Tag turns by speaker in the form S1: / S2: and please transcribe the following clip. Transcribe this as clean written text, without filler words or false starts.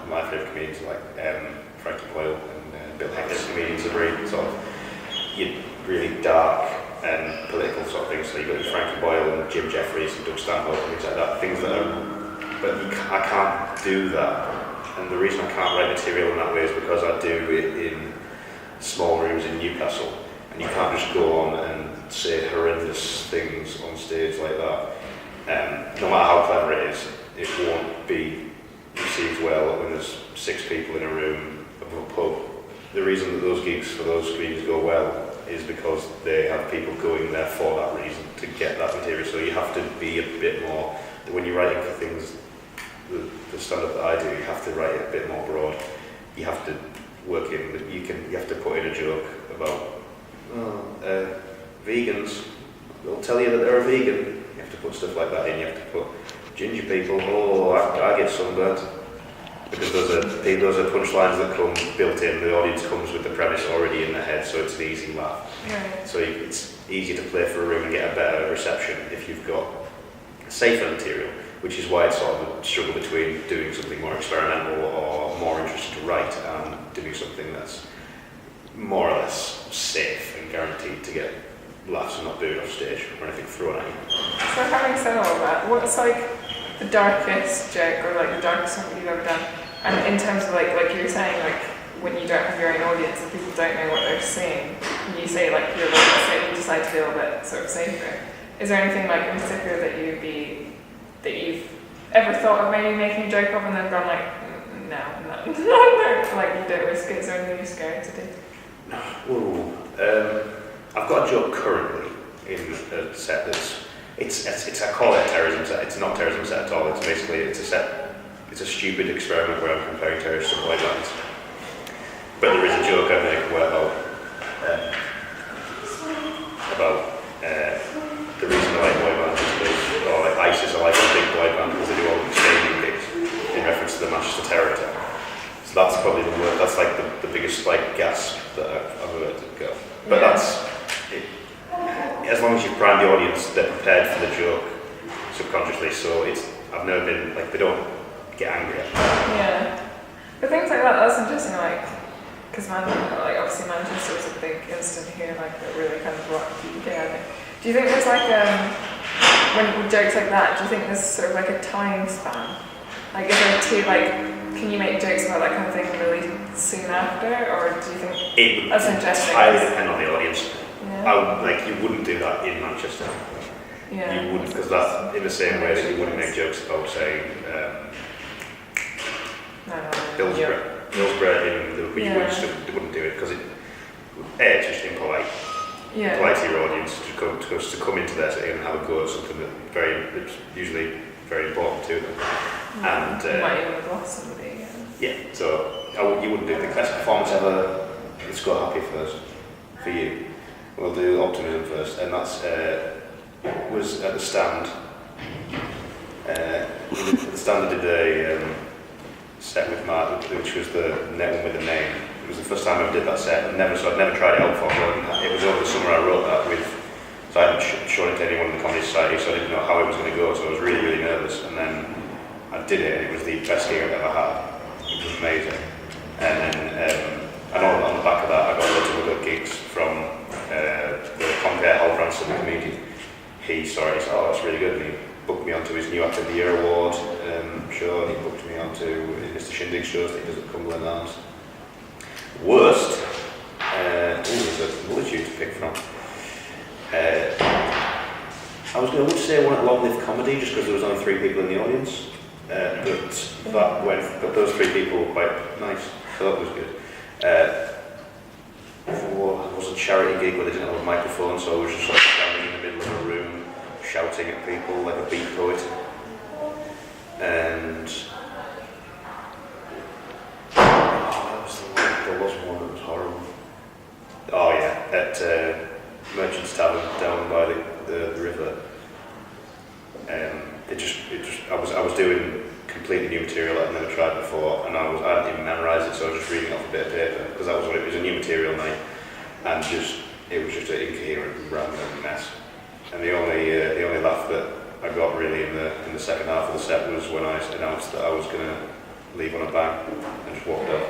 S1: my favourite comedians are like Frankie Boyle and Bill Hader's comedians are very sort of really dark and political sort of things. So you've got Frankie Boyle and Jim Jeffries and Doug Stanhope and things like that. Things that are, but I can't do that. And the reason I can't write material in that way is because I do it in small rooms in Newcastle, and you can't just go on and say horrendous things on stage like that. No matter how clever it is, it won't be received well when there's 6 people in a room of a pub. The reason that those gigs for those screens go well is because they have people going there for that reason, to get that material. So you have to be a bit more, when you're writing for things, the stand-up that I do, you have to write it a bit more broad. You have to work in, you have to put in a joke about vegans. They'll tell you that they're a vegan. You have to put stuff like that in. You have to put ginger people. Oh, I get sunburnt. Because those are punchlines that come built in. The audience comes with the premise already in their head, so it's an easy laugh. Right. So it's easier to play for a room and get a better reception if you've got safer material, which is why it's sort of a struggle between doing something more experimental or more interesting to write and doing something that's more or less safe and guaranteed to get laughs and not booed off stage or anything thrown at you.
S2: So having said all that, what's like the darkest joke or like the darkest something you've ever done? And in terms of like you were saying, like when you don't have your own audience and people don't know what they're seeing, and you say like you're like, say you decide to be a little bit sort of safer. Is there anything like in particular that you've ever thought of maybe making a joke of and then gone like, no, like you don't risk it? Is there anything you're scared to do?
S1: I've got a joke currently in a set that's I call it a terrorism set. It's not a terrorism set at all. It's a stupid experiment where I'm comparing terrorists to boy bands. But there is a joke I make about the reason I like boy bands is or like ISIS are like a big boy band because they do all these stadium gigs in reference to the Manchester terror attack. So that's probably the word. That's like the biggest like gasp that I've ever heard go. But that's it. As long as you prime the audience, they're prepared for the joke subconsciously. So I've never been like they don't get angry at me.
S2: Yeah, but things like that's interesting. Like, because obviously Manchester was a big incident here, like that really kind of rocked the UK. I think. Do you think there's like when with jokes like that? Do you think there's sort of like a time span? Like, is there can you make jokes about that kind of thing really soon after, or do you think that's interesting?
S1: It would highly depend on the audience.
S2: Yeah.
S1: You wouldn't do that in Manchester.
S2: Yeah.
S1: You wouldn't, because that's in the same way that you wouldn't make jokes about, say, Hillsborough in Liverpool. You wouldn't do it because it's just impolite.
S2: Yeah.
S1: Polite to your audience to come into their setting and have a go at something that's usually very important to them.
S2: Yeah.
S1: And
S2: you might even have lost somebody.
S1: Yeah. So you wouldn't do the best performance ever. Let's go happy first for you. We'll do optimism first, and that's was at the stand. The stand did a set with Mark, which was the one with the name. It was the first time I ever did that set, and so I'd never tried it out before. It was over the summer I wrote that with, so I hadn't shown it to anyone in the Comedy Society, so I didn't know how it was going to go. So I was really, really nervous, and then I did it, and it was the best gig I've ever had. It was amazing, and then on the back of that, I got loads of other gigs from the Compare Hal Branson, the comedian. He saw it, he said, oh, that's really good, and he booked me onto his new Actor of the Year award show, and he booked me onto Mr. Shindig's shows that he does at Cumberland Arms. Worst, there's a multitude to pick from. I would say one at Long Live Comedy, just because there was only 3 people in the audience, but those 3 people were quite nice, so that was good. It was a charity gig where they didn't have a microphone, so I was just like standing in the middle of a room shouting at people like a beat poet. And there was one that was horrible. Oh yeah, at Merchant's Tavern down by the river. I was doing completely new material I'd never tried before, and I hadn't even memorised it, so I was just reading off a bit of paper, because that was what it was, a new material night, and it was just an incoherent, random mess. And the only laugh that I got really in the second half of the set was when I announced that I was going to leave on a bang and just walked off.